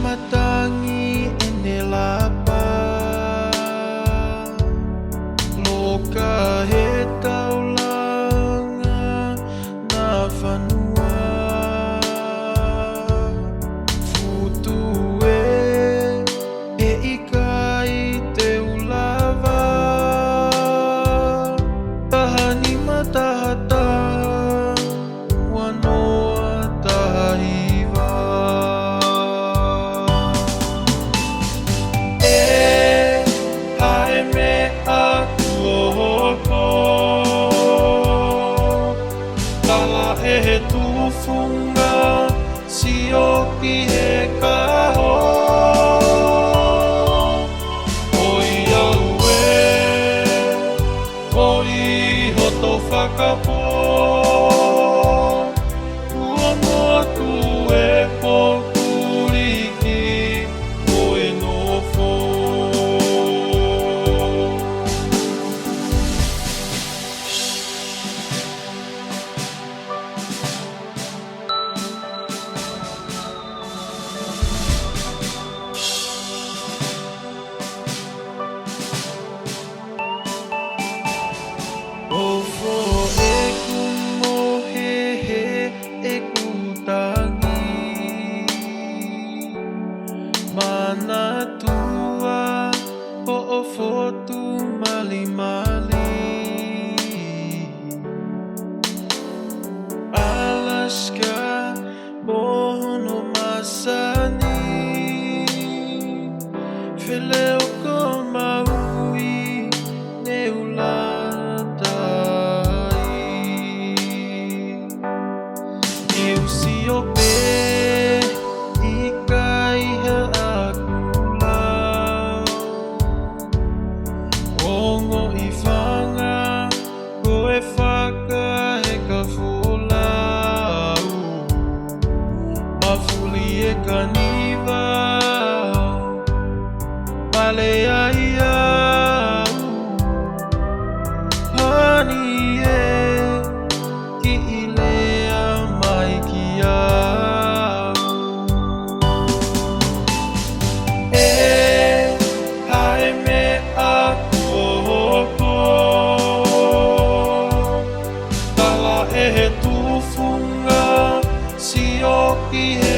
matangi inelapa loka he taulanga na whanua futue e ika i te ulawa tahani matahata wanoa tahiwa he tufunga sioki he kaho oi aue oi hoto whakapo ua moa tu e pokuriki oe nofo mana tua o fotu mali mali Alaska bono masani fileo ko maui neulatai eu si o pe ikai he ongo I whanga koe whaka he ka wholau mawhuli e ka niwa male ai au hani e ki I lea mai ki au hae me aku he tufunga sioki he